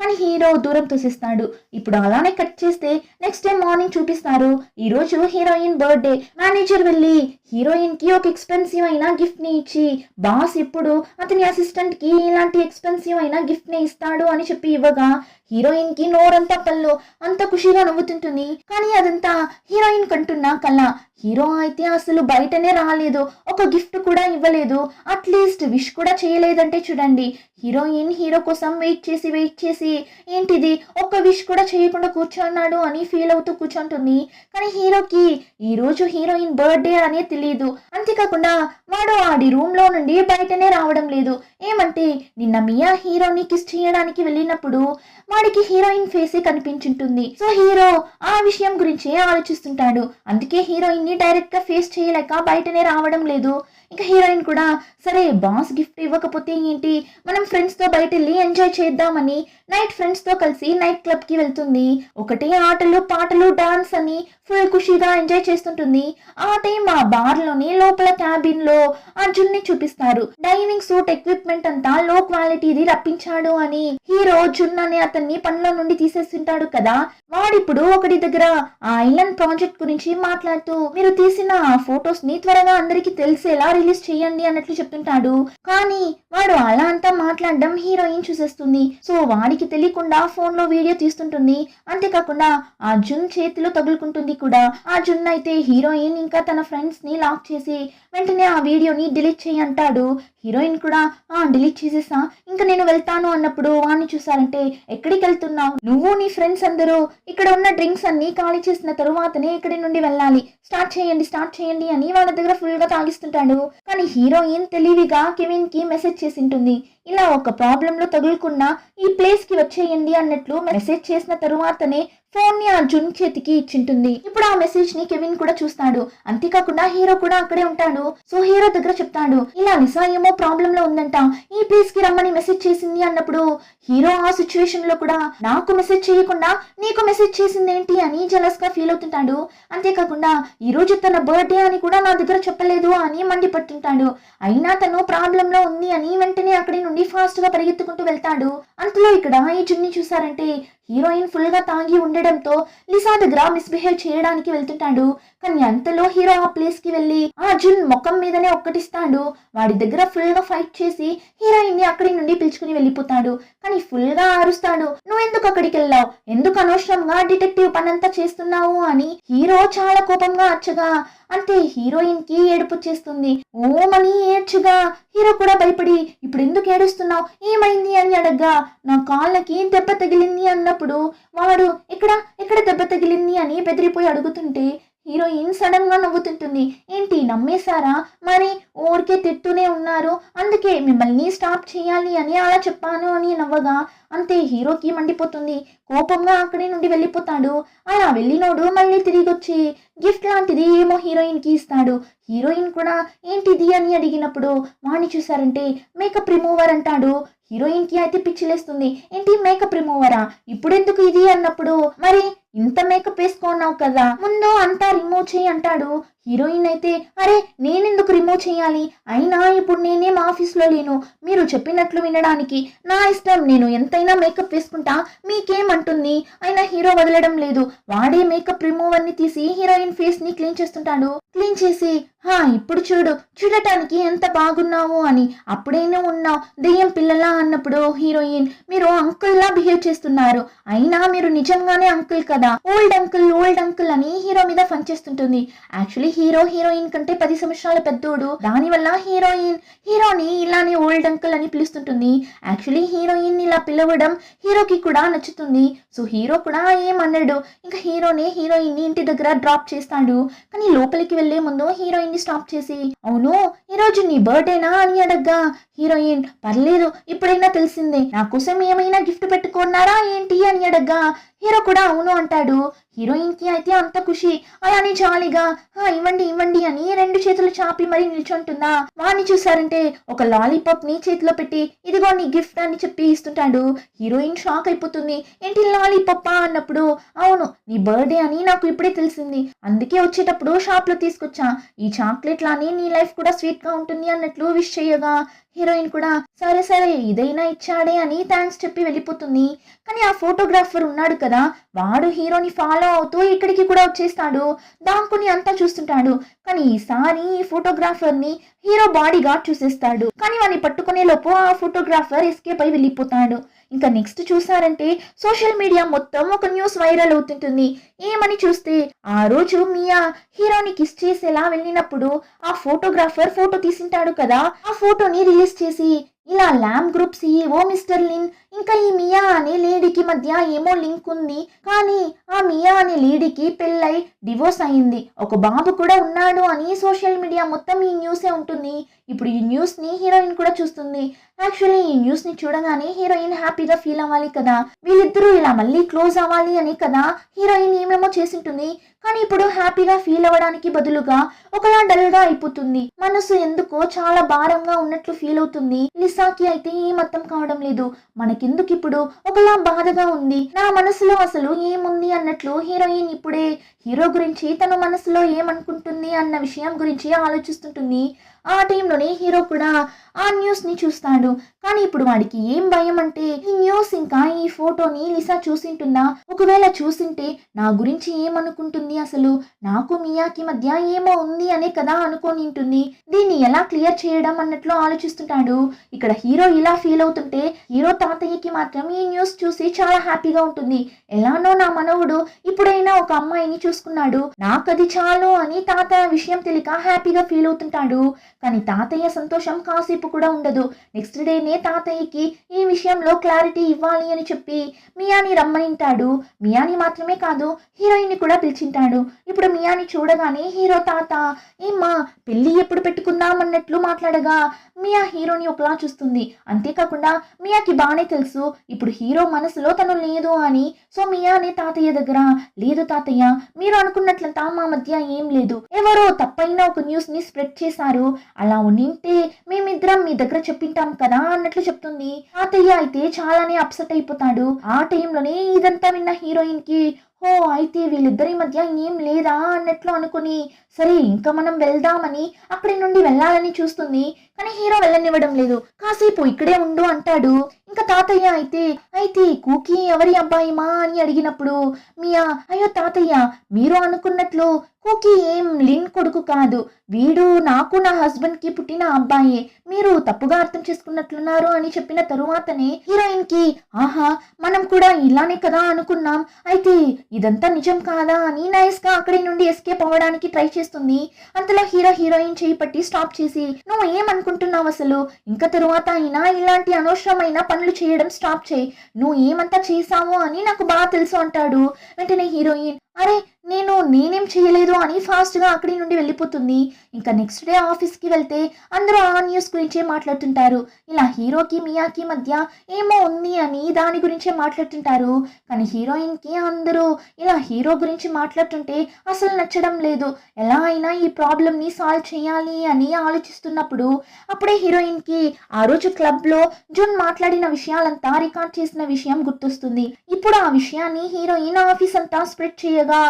కానీ హీరో దూరం తోసేస్తాడు. ఇప్పుడు అలానే కట్ చేస్తే నెక్స్ట్ డే మార్నింగ్ చూపిస్తారు. ఈ రోజు హీరోయిన్ బర్త్డే. మేనేజర్ వెళ్ళి హీరోయిన్ కి ఒక ఎక్స్పెన్సివ్ అయిన గిఫ్ట్ ని ఇచ్చి, బాస్ ఇప్పుడు అతని అసిస్టెంట్ కి ఇలాంటి ఎక్స్పెన్సివ్ అయిన గిఫ్ట్ ని ఇస్తాడు అని చెప్పి ఇవ్వగా హీరోయిన్ కి నోరంతా పళ్ళు, అంత ఖుషిగా నవ్వుతుంటుంది. కానీ అదంతా హీరోయిన్ కంటున్న కళ. హీరో అయితే అసలు బయటనే రాలేదు, ఒక గిఫ్ట్ కూడా ఇవ్వలేదు, అట్లీస్ట్ విష్ కూడా చేయలేదంటే చూడండి. హీరోయిన్ హీరో కోసం వెయిట్ చేసి ఏంటిది ఒక్క విష్ కూడా చేయకుండా కూర్చున్నాడు అని ఫీల్ అవుతూ కూర్చుంటుంది. కానీ హీరోకి ఈ రోజు హీరోయిన్ బర్త్డే అనే తెలియదు. అంతేకాకుండా వాడు ఆడి రూమ్ లో నుండి బయటనే రావడం లేదు. ఏమంటే నిన్న మియా హీరోని కిస్ చేయడానికి వెళ్ళినప్పుడు వాడికి హీరోయిన్ ఫేసే కనిపించుంటుంది. సో హీరో ఆ విషయం గురించి ఆలోచిస్తుంటాడు. అందుకే హీరోయిన్ ని డైరెక్ట్ గా ఫేస్ చేయలేక బయటనే రావడం లేదు. ఇంకా హీరోయిన్ కూడా సరే బాస్ గిఫ్ట్ ఇవ్వకపోతే ఏంటి, మనం ఫ్రెండ్స్ తో బయట వెళ్ళి ఎంజాయ్ చేద్దామని నైట్ ఫ్రెండ్స్ తో కలిసి నైట్ క్లబ్ కి వెళ్తుంది. ఒకటే ఆటలు పాటలు డాన్స్ అని ఫుల్ ఖుషిగా ఎంజాయ్ చేస్తుంటుంది. ఆ టైం ఆ బార్ లోని లోపల క్యాబిన్ లో అర్జున్ ని చూపిస్తారు. డైవింగ్ సూట్ ఎక్విప్మెంట్ అంతా లో క్వాలిటీది రప్పించాడు అని. హీరో జున్ అనే అతన్ని పనిలో నుండి తీసేస్తుంటాడు కదా. వాడిప్పుడు ఒకటి దగ్గర ఆ ఐలాండ్ ప్రాజెక్ట్ గురించి మాట్లాడుతూ మీరు తీసిన ఆ ఫొటోస్ ని త్వరగా అందరికి తెలిసేలా రిలీజ్ చేయండి అన్నట్లు చెప్తుంటాడు. కానీ వాడు అలా అంతా మాట్లాడడం హీరోయిన్ చూసేస్తుంది. సో వాడికి తెలియకుండా ఫోన్ లో వీడియో తీస్తుంటుంది. అంతేకాకుండా ఆ జున్ చేతిలో తగులుకుంటుంది కూడా. ఆ జున్ అయితే హీరోయిన్ ఇంకా తన ఫ్రెండ్స్ ని లాక్ చేసి వెంటనే ఆ వీడియోని డిలీట్ చేయి అంటాడు. హీరోయిన్ కూడా డిలీట్ చేసేసా, ఇంకా నేను వెళ్తాను అన్నప్పుడు వాడిని చూసారంటే ఎక్కడికి వెళ్తున్నావు, నువ్వు నీ ఫ్రెండ్స్ అందరూ ఇక్కడ ఉన్న డ్రింక్స్ అన్ని ఖాళీ చేసిన తరువాతనే ఇక్కడి నుండి వెళ్ళాలి, స్టార్ట్ చేయండి అని వాళ్ళ దగ్గర ఫుల్ గా తాగిస్తుంటాడు. కానీ హీరోయిన్ తెలివిగా కెవిన్ కి మెసేజ్ చేసింటుంది. ఇలా ఒక ప్రాబ్లం లో తగులుకున్న ఈ ప్లేస్ కి వచ్చేయండి అన్నట్లు మెసేజ్ చేసిన తరువాతనే ఫోన్ ని ఆ జున్ చేతికి ఇచ్చింటుంది. ఇప్పుడు ఆ మెసేజ్ ని కెవిన్ కూడా చూస్తాడు. అంతేకాకుండా హీరో కూడా అక్కడే ఉంటాడు. సో హీరో దగ్గర చెప్తాడు, ఇలా నిసా ఏమో ప్రాబ్లం లో ఉందంట, ఈ ప్లేస్ కి రమ్మని మెసేజ్ చేసింది అన్నప్పుడు హీరో ఆ సిచ్యువేషన్ లో కూడా నాకు మెసేజ్ చేయకుండా నీకు మెసేజ్ చేసింది ఏంటి అని జలస్ గా ఫీల్ అవుతుంటాడు. అంతేకాకుండా ఈ రోజు తన బర్త్డే అని కూడా నా దగ్గర చెప్పలేదు అని మండిపడుతుంటాడు. అయినా తను ప్రాబ్లం లో ఉంది అని వెంటనే అక్కడి నుండి ఫాస్ట్ గా పరిగెత్తుకుంటూ వెళ్తాడు. అంతలో ఇక్కడ ఈ జున్ని చూసారంటే హీరోయిన్ ఫుల్ గా తాగి ఉండడంతో లిసా దగ్గర మిస్బిహేవ్ చేయడానికి వెళ్తుంటాడు. కానీ అంతలో హీరో ఆ ప్లేస్ కి వెళ్ళి ఆ జున్ ముఖం మీదనే ఒక్కటిస్తాడు. వాడి దగ్గర ఫుల్ గా ఫైట్ చేసి హీరోయిన్ ని అక్కడి నుండి పిలుచుకుని వెళ్ళిపోతాడు. కానీ ఫుల్ గా అరుస్తాడు, నువ్వెందుకు అక్కడికి వెళ్ళావు, ఎందుకు అనవసరంగా డిటెక్టివ్ పనంతా చేస్తున్నావు అని హీరో చాలా కోపంగా అచ్చగా అంటే హీరోయిన్ కి ఏడుపు చేస్తుంది. ఓమని ఏడ్చగా హీరో కూడా భయపడి ఇప్పుడు ఎందుకు ఏడుస్తున్నావు, ఏమైంది అని అడగ్గా నా కాళ్ళకి దెబ్బ తగిలింది అన్నప్పుడు వాడు ఎక్కడ దెబ్బ తగిలింది అని బెదిరిపోయి అడుగుతుంటే హీరోయిన్ సడన్ గా నవ్వుతుంటుంది. ఏంటి నమ్మేశారా, మరి ఊరికే తిట్టునే ఉన్నారు, అందుకే మిమ్మల్ని స్టాప్ చేయాలి అని అలా చెప్పాను అని నవ్వగా అంతే హీరోకి మండిపోతుంది. కోపంగా అక్కడి నుండి వెళ్ళిపోతాడు. అలా వెళ్ళినోడు మళ్ళీ తిరిగి వచ్చి గిఫ్ట్ లాంటిది ఏమో హీరోయిన్ కి ఇస్తాడు. హీరోయిన్ కూడా ఏంటిది అని అడిగినప్పుడు వాణ్ణి చూసారంటే మేకప్ రిమూవర్ అంటాడు. హీరోయిన్ కి అయితే పిచ్చిలేస్తుంది. ఏంటి మేకప్ రిమూవరా, ఇప్పుడెందుకు ఇది అన్నప్పుడు మరి ఇంత మేకప్ వేసుకున్నావు కదా, ముందు అంతా రిమూవ్ చేయి అంటాడు. హీరోయిన్ అయితే అరే నేనెందుకు రిమూవ్ చేయాలి, అయినా ఇప్పుడు నేనేం ఆఫీస్లో లేను, మీరు చెప్పినట్లు వినడానికి నా ఇష్టం, నేను ఎంతైనా మేకప్ వేసుకుంటా, మీకేమంటుంది. అయినా హీరో వదలడం లేదు. వాడే మేకప్ రిమూవర్ ని తీసి హీరోయిన్ ఫేస్ ని క్లీన్ చేస్తుంటాడు. క్లీన్ చేసి ఇప్పుడు చూడటానికి ఎంత బాగున్నావు అని, అప్పుడేనో ఉన్నావు దెయ్యం పిల్లలా అన్నప్పుడు హీరోయిన్ మీరు అంకుల్ లా బిహేవ్ చేస్తున్నారు, అయినా మీరు నిజంగానే అంకుల్ కదా, ఓల్డ్ అంకుల్ అని హీరో మీద ఫన్ చేస్తుంటుంది. యాక్చువల్లీ హీరోయిన్ కంటే 10 సంవత్సరాల పెద్దోడు. దానివల్ల హీరోని ఇలానే ఓల్డ్ అంకుల్ అని పిలుస్తుంటుంది. యాక్చువల్లీ హీరోయిన్ ఇలా పిలవడం హీరోకి కూడా నచ్చుతుంది. సో హీరో కూడా ఏమన్నాడు, ఇంకా హీరోయిన్ ని ఇంటి దగ్గర డ్రాప్ చేస్తాడు. కానీ లోపలికి వెళ్లే ముందు హీరోయిన్ ని స్టాప్ చేసి అవును ఈరోజు నీ బర్త్డేనా అని అడగ్గా హీరోయిన్ పర్లేదు ఇప్పుడైనా తెలిసిందే, నా కోసం ఏమైనా గిఫ్ట్ పెట్టుకున్నారా ఏంటి అని అడగ్గా హీరో కూడా అవును అంటాడు. హీరోయిన్ కి అయితే అంత ఖుషి, అలానే జాలీగా ఇవ్వండి అని 2 చేతులు చాపి మరీ నిల్చుంటుందా. వాడిని చూసారంటే ఒక లాలీపాప్ ని చేతిలో పెట్టి ఇదిగో నీ గిఫ్ట్ అని చెప్పి ఇస్తుంటాడు. హీరోయిన్ షాక్ అయిపోతుంది. ఏంటి లాలీపాప్ అన్నప్పుడు అవును నీ బర్త్డే అని నాకు ఇప్పుడే తెలిసింది, అందుకే వచ్చేటప్పుడు షాప్ లో తీసుకొచ్చా, ఈ చాక్లెట్ లానే నీ లైఫ్ కూడా స్వీట్ గా ఉంటుంది అన్నట్లు విష్ చేయగా హీరోయిన్ కూడా సరే సరే ఇదైనా ఇచ్చాడే అని థ్యాంక్స్ చెప్పి వెళ్ళిపోతుంది. కానీ ఆ ఫోటోగ్రాఫర్ ఉన్నాడు కదా, వాడు హీరోని ఫాలో అవుతూ ఇక్కడికి కూడా వచ్చేస్తాడు. దాంకుని అంతా చూస్తుంటాడు. కానీ ఈసారి ఈ ఫోటోగ్రాఫర్ ని హీరో బాడీ గార్డ్ చూసేస్తాడు. కానీ వాడిని పట్టుకునే లోపు ఆ ఫోటోగ్రాఫర్ ఎస్కేప్ అయి వెళ్ళిపోతాడు. ఇంకా నెక్స్ట్ చూసారంటే సోషల్ మీడియా మొత్తం ఒక న్యూస్ వైరల్ అవుతుంటుంది. ఏమని చూస్తే ఆ రోజు మియా హీరోని కిస్ చేసేలా వెళ్ళినప్పుడు ఆ ఫోటోగ్రాఫర్ ఫోటో తీసింటాడు కదా, ఆ ఫోటోని రిలీజ్ చేసి ఇలా Lam group CEO mister Lin ఇంకా ఈ మియా అనే లేడీకి మధ్య ఏమో లింక్ ఉంది. కానీ ఆ మియా అనే లేడీకి పెళ్ళై డివోర్స్ అయింది, ఒక బాబు కూడా ఉన్నాడు అని సోషల్ మీడియా మొత్తం ఈ న్యూసే ఉంటుంది. ఇప్పుడు ఈ న్యూస్ ని హీరోయిన్ కూడా చూస్తుంది. యాక్చువల్లీ ఈ న్యూస్ ని చూడగానే హీరోయిన్ హ్యాపీగా ఫీల్ అవ్వాలి కదా, వీళ్ళిద్దరూ ఇలా మళ్ళీ క్లోజ్ అవ్వాలి అని కదా హీరోయిన్ ఏమేమో చేసింటుంది. కానీ ఇప్పుడు హ్యాపీగా ఫీల్ అవ్వడానికి బదులుగా ఒకలా డల్ గా అయిపోతుంది. మనసు ఎందుకో చాలా భారంగా ఉన్నట్లు ఫీల్ అవుతుంది. లిసాకి అయితే ఏం అర్థం కావడం లేదు. మనకెందుకు ఇప్పుడు ఒకలా బాధగా ఉంది, నా మనసులో అసలు ఏముంది అన్నట్లు హీరోయిన్ ఇప్పుడే హీరో గురించి తన మనసులో ఏమనుకుంటుంది అన్న విషయం గురించి ఆలోచిస్తుంటుంది. ఆ టైంలోనే హీరో కూడా ఆ న్యూస్ ని చూస్తాడు. కానీ ఇప్పుడు వాడికి ఏం భయం అంటే ఈ న్యూస్ ఇంకా ఈ ఫోటోని లిసా చూసింటుందా, ఒకవేళ చూసింటే నా గురించి ఏమనుకుంటుంది, అసలు నాకు మియాకి మధ్య ఏమో ఉంది అనే కదా అనుకొని ఉంటుంది. దీన్ని ఎలా క్లియర్ చేయడం అన్నట్లు ఆలోచిస్తుంటాడు. ఇక్కడ హీరో ఇలా ఫీల్ అవుతుంటే హీరో తాతయ్యకి మాత్రం ఈ న్యూస్ చూసి చాలా హ్యాపీగా ఉంటుంది. ఎలానో నా మనవుడు ఇప్పుడైనా ఒక అమ్మాయిని చూసుకున్నాడు, నాకది చాలు అని తాత విషయం తెలియక హ్యాపీగా ఫీల్ అవుతుంటాడు. కానీ తాతయ్య సంతోషం కాసేపు కూడా ఉండదు. నెక్స్ట్ డేనే తాతయ్యకి ఈ విషయంలో క్లారిటీ ఇవ్వాలి అని చెప్పి మియాని రమ్మనింటాడు. మియాని మాత్రమే కాదు హీరోయిన్ ని కూడా పిలిచింటాడు. ఇప్పుడు మియాని చూడగానే హీరో తాత ఏమ్మా పెళ్లి ఎప్పుడు పెట్టుకుందాం అన్నట్లు మాట్లాడగా మియా హీరోని ఒకలా చూస్తుంది. అంతేకాకుండా మియాకి బాగానే తెలుసు ఇప్పుడు హీరో మనసులో తను లేదు అని. సో మియాని తాతయ్య దగ్గర లేదు తాతయ్య, మీరు అనుకున్నట్లంతా మా మధ్య ఏం లేదు, ఎవరో తప్పైన ఒక న్యూస్ ని స్ప్రెడ్ చేశారు, అలా ఉంటే మేమిద్దరం మీ దగ్గర చెప్పింటాం కదా అన్నట్లు చెప్తుంది. తాతయ్య అయితే చాలానే అప్సెట్ అయిపోతాడు. ఆ టైంలోనే ఇదంతా విన్న హీరోయిన్ కి ఓ అయితే వీళ్ళిద్దరి మధ్య ఏం లేదా అన్నట్లు అనుకుని సరే ఇంకా మనం వెళ్దామని అక్కడి నుండి వెళ్ళాలని చూస్తుంది. కానీ హీరో వెళ్ళనివ్వడం లేదు. కాసేపు ఇక్కడే ఉండు అంటాడు. ఇంకా తాతయ్య అయితే కూకీ ఎవరి అబ్బాయిమా అని అడిగినప్పుడు మియా అయ్యో తాతయ్య మీరు అనుకున్నట్లు కూకీ ఏం లిన్ కొడుకు కాదు, వీడు నాకు నా హస్బెండ్ కి పుట్టిన అబ్బాయే, మీరు తప్పుగా అర్థం చేసుకున్నట్లున్నారు అని చెప్పిన తరువాతనే హీరోయిన్ కి ఆహా మనం కూడా ఇలానే కదా అనుకున్నాం, అయితే ఇదంతా నిజం కాదా అని నైస్ గా అక్కడి నుండి ఎస్కేప్ అవ్వడానికి ట్రై చేస్తుంది. అంతలో హీరోయిన్ చేయి పట్టి స్టాప్ చేసి నువ్వు ఏమనుకుంటున్నావు అసలు, ఇంకా తరువాత అయినా ఇలాంటి అనవసరమైన పనులు చేయడం స్టాప్ చేయి, నువ్వు ఏమంతా చేసావు అని నాకు బాగా తెలుసు అంటాడు. వెంటనే హీరోయిన్ అరే నేనేం చేయలేదు అని ఫాస్ట్ గా అక్కడి నుండి వెళ్ళిపోతుంది. ఇంకా నెక్స్ట్ డే ఆఫీస్ కి వెళ్తే అందరూ ఆ న్యూస్ గురించే మాట్లాడుతుంటారు. ఇలా హీరోకి మియాకి మధ్య ఏమో ఉంది అని దాని గురించే మాట్లాడుతుంటారు. కానీ హీరోయిన్ కి అందరూ ఇలా హీరో గురించి మాట్లాడుతుంటే అసలు నచ్చడం లేదు. ఎలా అయినా ఈ ప్రాబ్లమ్ ని సాల్వ్ చేయాలి అని ఆలోచిస్తున్నప్పుడు అప్పుడే హీరోయిన్ కి ఆ రోజు క్లబ్ లో జున్ మాట్లాడిన విషయాలంతా రికార్డ్ చేసిన విషయం గుర్తొస్తుంది. ఇప్పుడు ఆ విషయాన్ని హీరోయిన్ ఆఫీస్ అంతా స్ప్రెడ్ చేయగా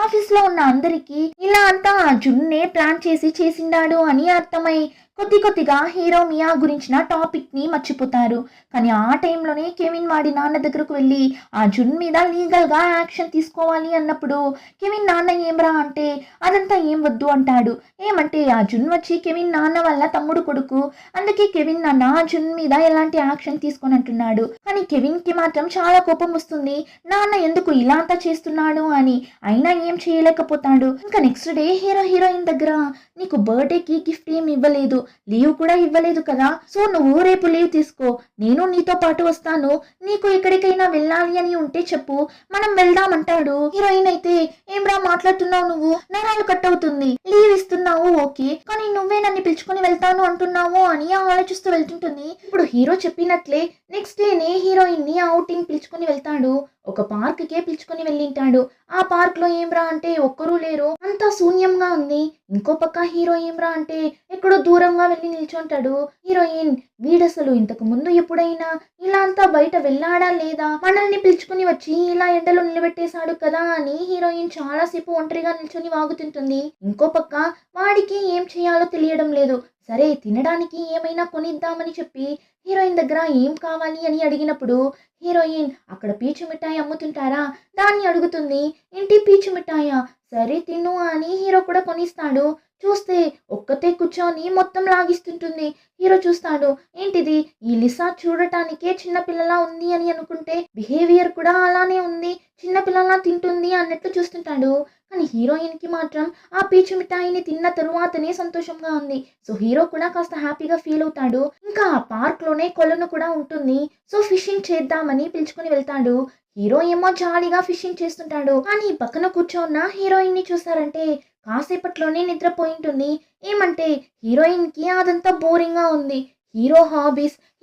ఆఫీస్ లో ఉన్న అందరికి ఇలా అంతా జున్నే ప్లాన్ చేసిండాడు అని అర్థమై కొద్దిగా హీరో మియా గురించిన టాపిక్ ని మర్చిపోతారు. కానీ ఆ టైంలోనే కెవిన్ వాడి నాన్న దగ్గరకు వెళ్ళి ఆ జున్ మీద లీగల్ గా యాక్షన్ తీసుకోవాలి అన్నప్పుడు కెవిన్ నాన్న ఏమ్రా అంటే అదంతా ఏం వద్దు అంటాడు. ఏమంటే ఆ జున్ వచ్చి కెవిన్ నాన్న వల్ల తమ్ముడు కొడుకు, అందుకే కెవిన్ నాన్న ఆ జున్ మీద ఎలాంటి యాక్షన్ తీసుకొని అంటున్నాడు. కానీ కెవిన్ కి మాత్రం చాలా కోపం వస్తుంది, నాన్న ఎందుకు ఇలా అంతా చేస్తున్నాడు అని. అయినా ఏం చేయలేకపోతాడు. ఇంకా నెక్స్ట్ డే హీరోయిన్ దగ్గర నీకు బర్త్డేకి గిఫ్ట్ ఏమి ఇవ్వలేదు, లీవ్ కూడా ఇవ్వలేదు కదా, సో నువ్వు రేపు లీవ్ తీసుకో, నేను నీతో పాటు వస్తాను, నీకు ఎక్కడికైనా వెళ్ళాలి అని ఉంటే చెప్పు, మనం వెళ్దామంటాడు. హీరోయిన్ అయితే ఏమ్రా మాట్లాడుతున్నావు, నువ్వు నరాలు కట్ అవుతుంది, లీవ్ ఇస్తున్నావు ఓకే, కానీ నువ్వే నన్ను పిలుచుకొని వెళ్తాను అంటున్నావు అని ఆలోచిస్తూ వెళ్తుంటుంది. ఇప్పుడు హీరో చెప్పినట్లే నెక్స్ట్ డేనే హీరోయిన్ ని అవుటింగ్ పిలుచుకొని వెళ్తాడు. ఒక పార్క్ కే పిలుచుకొని వెళ్ళింటాడు. ఆ పార్క్ లో ఏమ్రా అంటే ఒక్కరూ లేరు, అంతా శూన్యంగా ఉంది. ఇంకో పక్క హీరో ఏమ్రా అంటే ఎక్కడో దూరంగా వెళ్ళి నిల్చుంటాడు. హీరోయిన్ వీడసలు ఇంతకు ముందు ఎప్పుడైనా ఇలా అంతా బయట వెళ్ళాడా లేదా, మనల్ని పిలుచుకుని వచ్చి ఇలా ఎండలో నిలబెట్టేశాడు కదా అని హీరోయిన్ చాలాసేపు ఒంటరిగా నిల్చొని వాగుతుంటుంది. ఇంకో పక్క వాడికి ఏం చేయాలో తెలియడం లేదు. సరే తినడానికి ఏమైనా కొనిద్దామని చెప్పి హీరోయిన్ దగ్గర ఏం కావాలి అని అడిగినప్పుడు హీరోయిన్ అక్కడ పీచు మిఠాయి అమ్ముతుంటారా దాన్ని అడుగుతుంది. ఏంటి పీచు మిఠాయా, సరే తిను అని హీరో కూడా కొనిస్తాడు. చూస్తే ఒక్కతే కూర్చొని మొత్తం లాగిస్తుంటుంది. హీరో చూస్తాడు, ఏంటిది ఈ లిసా చూడటానికే చిన్నపిల్లలా ఉంది అని అనుకుంటే బిహేవియర్ కూడా అలానే ఉంది, చిన్నపిల్లలా తింటుంది అన్నట్లు చూస్తుంటాడు. కానీ హీరోయిన్కి మాత్రం ఆ పీచు మిఠాయిని తిన్న తరువాతనే సంతోషంగా ఉంది. సో హీరో కూడా కాస్త హ్యాపీగా ఫీల్ అవుతాడు. ఇంకా ఆ పార్క్లోనే కొలను కూడా ఉంటుంది. సో ఫిషింగ్ చేద్దామని పిలుచుకుని వెళ్తాడు. హీరో ఏమో జాలీగా ఫిషింగ్ చేస్తుంటాడు. కానీ పక్కన కూర్చోన్న హీరోయిన్ ని చూసారంటే కాసేపట్లోనే నిద్రపోయింటుంది. ఏమంటే హీరోయిన్ కి అదంతా బోరింగ్ గా ఉంది.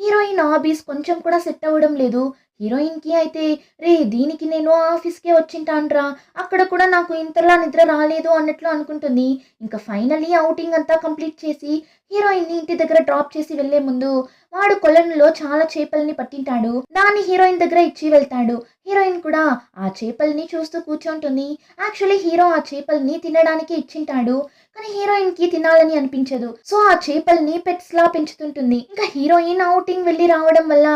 హీరోయిన్ హాబీస్ కొంచెం కూడా సెట్ అవ్వడం లేదు. హీరోయిన్ కి అయితే రే దీనికి నేను ఆఫీస్కే వచ్చింటాన్రా, అక్కడ కూడా నాకు ఇంతలా నిద్ర రాలేదు అన్నట్లు అనుకుంటుంది. ఇంకా ఫైనలీ అవుటింగ్ అంతా కంప్లీట్ చేసి హీరోయిన్ ని ఇంటి దగ్గర డ్రాప్ చేసి వెళ్లే ముందు వాడు కొలనులో చాలా చేపల్ని పట్టింటాడు. దాన్ని హీరోయిన్ దగ్గర ఇచ్చి వెళ్తాడు. హీరోయిన్ కూడా ఆ చేపల్ని చూస్తూ కూర్చుంటుంది. యాక్చువల్లీ హీరో ఆ చేపల్ని తినడానికి ఇచ్చింటాడు. కానీ హీరోయిన్ కి తినాలని అనిపించదు. సో ఆ చేపల్ని పెట్స్ లా పెంచుతుంటుంది. ఇంకా హీరోయిన్ అవుటింగ్ వెళ్ళి రావడం వల్ల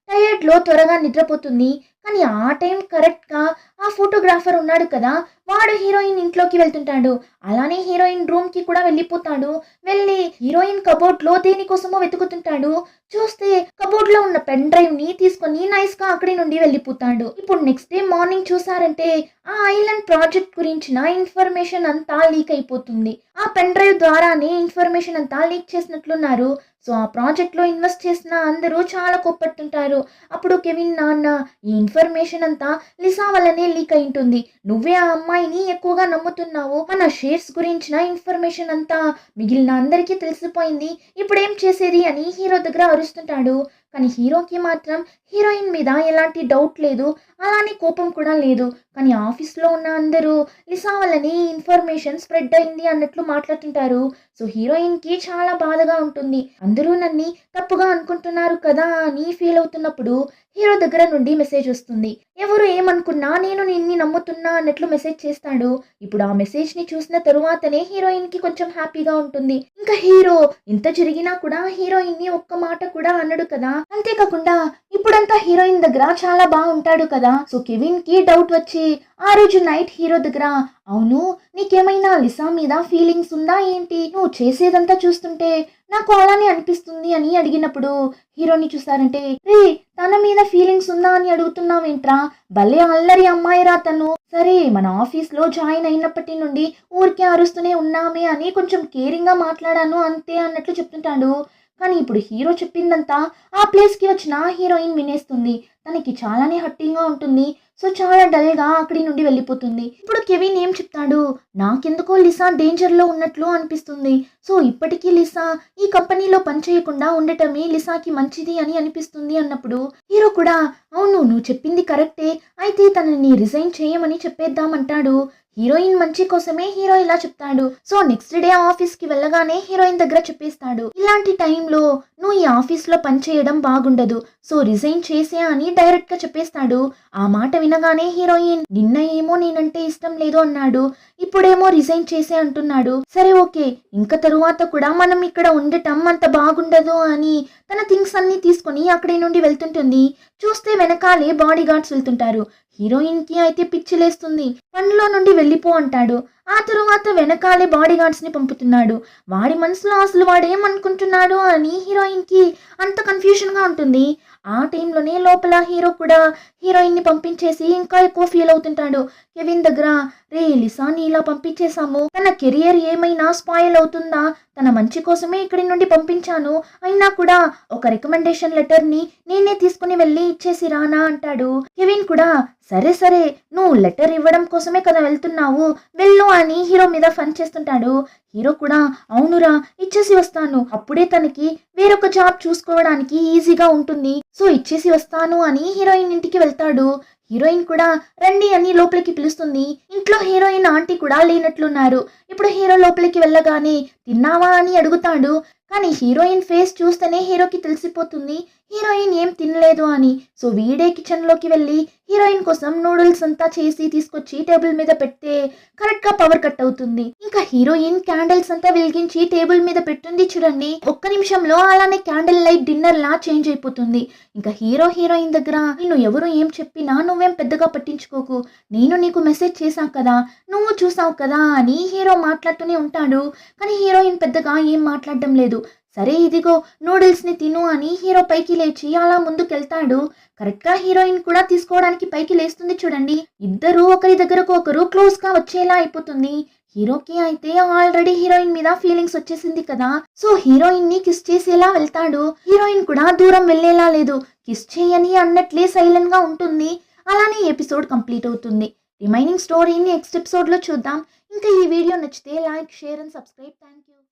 టైర్డ్ లో త్వరగా నిద్రపోతుంది. కానీ ఆ టైం కరెక్ట్ గా ఆ ఫోటోగ్రాఫర్ ఉన్నాడు కదా, వాడు హీరోయిన్ ఇంట్లోకి వెళ్తుంటాడు. అలానే హీరోయిన్ రూమ్ కి కూడా వెళ్ళిపోతాడు. వెళ్ళి హీరోయిన్ కబోర్డ్ లో దేనికోసమో వెతుకుతుంటాడు. చూస్తే కబోర్డ్ లో ఉన్న పెన్ డ్రైవ్ ని తీసుకొని నైస్ గా అక్కడి నుండి వెళ్ళిపోతాడు. ఇప్పుడు నెక్స్ట్ డే మార్నింగ్ చూసారంటే ఆ ఐలాండ్ ప్రాజెక్ట్ గురించిన ఇన్ఫర్మేషన్ అంతా లీక్ అయిపోతుంది. ఆ పెన్ డ్రైవ్ ద్వారానే ఇన్ఫర్మేషన్ అంతా లీక్ చేసినట్లున్నారు. సో ఆ ప్రాజెక్ట్ లో ఇన్వెస్ట్ చేసిన అందరూ చాలా కోప్పడుతుంటారు. అప్పుడు కెవిన్ నాన్న ఈ ఇన్ఫర్మేషన్ అంతా లిసా వల్లనే లీక్ అయి ఉంటుంది, నువ్వే ఆ అమ్మాయిని ఎక్కువగా నమ్ముతున్నావు, మన షేర్స్ గురించిన ఇన్ఫర్మేషన్ అంతా మిగిలిన అందరికీ తెలిసిపోయింది, ఇప్పుడేం చేసేది అని హీరో దగ్గర అరుస్తుంటాడు. కానీ హీరోకి మాత్రం హీరోయిన్ మీద ఎలాంటి డౌట్ లేదు, అలానే కోపం కూడా లేదు. కానీ ఆఫీస్లో ఉన్న అందరూ లిసా వల్లనే ఈ ఇన్ఫర్మేషన్ స్ప్రెడ్ అయింది అన్నట్లు మాట్లాడుతుంటారు. సో హీరోయిన్కి చాలా బాధగా ఉంటుంది. అందరూ నన్ను తప్పుగా అనుకుంటున్నారు కదా అని ఫీల్ అవుతున్నప్పుడు హీరో దగ్గర నుండి మెసేజ్ వస్తుంది. ఎవరు ఏమనుకున్నా నేను నిన్ని నమ్ముతున్నా అన్నట్లు మెసేజ్ చేస్తాడు. ఇప్పుడు ఆ మెసేజ్ ని చూసిన తరువాతనే హీరోయిన్ కి కొంచెం హ్యాపీగా ఉంటుంది. ఇంకా హీరో ఇంత జరిగినా కూడా హీరోయిన్ ని ఒక్క మాట కూడా అనడు కదా. అంతేకాకుండా ఇప్పుడంతా హీరోయిన్ దగ్గర చాలా బాగుంటాడు కదా. సో కెవిన్ కి డౌట్ వచ్చి ఆ రోజు నైట్ హీరో దగ్గర, అవును నీకేమైనా లిసా మీద ఫీలింగ్స్ ఉందా ఏంటి, నువ్వు చేసేదంతా చూస్తుంటే నాకు అలానే అనిపిస్తుంది అని అడిగినప్పుడు హీరోని చూసారంటే రే తన మీద ఫీలింగ్స్ ఉందా అని అడుగుతున్నావేంట్రా, భలే అల్లరి అమ్మాయిరా తను, సరే మన ఆఫీస్లో జాయిన్ అయినప్పటి నుండి ఊరికే అరుస్తూనే ఉన్నామే అని కొంచెం కేరింగ్గా మాట్లాడాను అంతే అన్నట్లు చెప్తుంటాడు. కానీ ఇప్పుడు హీరో చెప్పిందంతా ఆ ప్లేస్కి వచ్చిన హీరోయిన్ వినేస్తుంది. తనకి చాలానే హట్టింగ్గా ఉంటుంది. సో చాలా డల్గా అక్కడి నుండి వెళ్ళిపోతుంది. ఇప్పుడు కెవిన్ ఏం చెప్తాడు, నాకెందుకో లిసా డేంజర్లో ఉన్నట్లు అనిపిస్తుంది. సో ఇప్పటికీ లిసా ఈ కంపెనీలో పనిచేయకుండా ఉండటమే లిసాకి మంచిది అని అనిపిస్తుంది అన్నప్పుడు హీరో కూడా అవును నువ్వు చెప్పింది కరెక్టే, అయితే తనని రిజైన్ చేయమని చెప్పేద్దామంటాడు. హీరోయిన్ మంచి కోసమే హీరో ఇలా చెప్తాడు. సో నెక్స్ట్ డే ఆఫీస్ కి వెళ్ళగానే హీరోయిన్ దగ్గర చెప్పేస్తాడు, ఇలాంటి టైంలో నువ్వు ఈ ఆఫీస్ లో పని చేయడం బాగుండదు, సో రిజైన్ చేసే అని డైరెక్ట్ గా చెప్పేస్తాడు. ఆ మాట వినగానే హీరోయిన్ నిన్న ఏమో నేనంటే ఇష్టం లేదు అన్నాడు, ఇప్పుడేమో రిజైన్ చేసే అంటున్నాడు, సరే ఓకే ఇంకా తరువాత కూడా మనం ఇక్కడ ఉండటం అంత బాగుండదు అని తన థింగ్స్ అన్ని తీసుకుని అక్కడి నుండి వెళ్తుంటుంది. చూస్తే వెనకాలే బాడీ గార్డ్స్ వెళ్తుంటారు. హీరోయిన్ కి అయితే పిచ్చిలేస్తుంది. పనిలో నుండి వెళ్ళిపో అంటాడు. ఆ తరువాత వెనకాలే బాడీ గార్డ్స్ ని పంపుతున్నాడు. వాడి మనసులో అసలు వాడేమనుకుంటున్నాడు అని హీరోయిన్ కి అంత కన్ఫ్యూజన్ గా ఉంటుంది. ఆ టైంలోనే లోపల హీరో కూడా హీరోయిన్ ని పంపించేసి ఇంకా ఎక్కువ ఫీల్ అవుతుంటాడు. కెవిన్ దగ్గర రే లిసాని ఇలా పంపించేశాము, తన కెరియర్ ఏమైనా స్పాయిల్ అవుతుందా, తన మంచి కోసమే ఇక్కడి నుండి పంపించాను, అయినా కూడా ఒక రికమెండేషన్ లెటర్ ని నేనే తీసుకుని వెళ్ళి ఇచ్చేసి రానా అంటాడు. కెవిన్ కూడా సరే సరే నువ్వు లెటర్ ఇవ్వడం కోసమే కదా వెళ్తున్నావు, వెళ్ళు అని హీరో మీద ఫన్ చేస్తుంటాడు. హీరో కూడా అవునురా ఇచ్చేసి వస్తాను, అప్పుడే తనకి వేరొక జాబ్ చూసుకోవడానికి ఈజీగా ఉంటుంది, సో ఇచ్చేసి వస్తాను అని హీరోయిన్ ఇంటికి వెళ్తాడు. హీరోయిన్ కూడా రండి అని లోపలికి పిలుస్తుంది. ఇంట్లో హీరోయిన్ ఆంటీ కూడా లేనట్లున్నారు. ఇప్పుడు హీరో లోపలికి వెళ్ళగానే తిన్నావా అని అడుగుతాడు. కానీ హీరోయిన్ ఫేస్ చూస్తేనే హీరోకి తెలిసిపోతుంది హీరోయిన్ ఏం తినలేదు అని. సో వీడే కిచెన్లోకి వెళ్ళి హీరోయిన్ కోసం నూడిల్స్ అంతా చేసి తీసుకొచ్చి టేబుల్ మీద పెడితే కరెక్ట్ గా పవర్ కట్ అవుతుంది. ఇంకా హీరోయిన్ క్యాండిల్స్ అంతా వెలిగించి టేబుల్ మీద పెట్టుంది చూడండి. ఒక్క నిమిషంలో అలానే క్యాండిల్ లైట్ డిన్నర్ లా చేంజ్ అయిపోతుంది. ఇంకా హీరోయిన్ దగ్గర నేను ఎవరు ఏం చెప్పినా నువ్వేం పెద్దగా పట్టించుకోకు, నేను నీకు మెసేజ్ చేశావు కదా, నువ్వు చూసావు కదా అని హీరో మాట్లాడుతూనే ఉంటాడు. కానీ హీరోయిన్ పెద్దగా ఏం మాట్లాడడం లేదు. సరే ఇదిగో నూడిల్స్ ని తిను అని హీరో పైకి లేచి అలా ముందుకెళ్తాడు. కరెక్ట్ గా హీరోయిన్ కూడా తీసుకోవడానికి పైకి లేస్తుంది చూడండి. ఇద్దరు ఒకరి దగ్గరకు ఒకరు క్లోజ్ గా వచ్చేలా అయిపోతుంది. హీరోకి అయితే ఆల్రెడీ హీరోయిన్ మీద ఫీలింగ్స్ వచ్చేసింది కదా. సో హీరోయిన్ ని కిస్ చేసేలా వెళ్తాడు. హీరోయిన్ కూడా దూరం వెళ్ళేలా లేదు, కిస్ చేయని అన్నట్లే సైలెంట్ గా ఉంటుంది. అలానే ఎపిసోడ్ కంప్లీట్ అవుతుంది. రిమైనింగ్ స్టోరీని నెక్స్ట్ ఎపిసోడ్ లో చూద్దాం. ఇంకా ఈ వీడియో నచ్చితే like, share and subscribe. Thank you.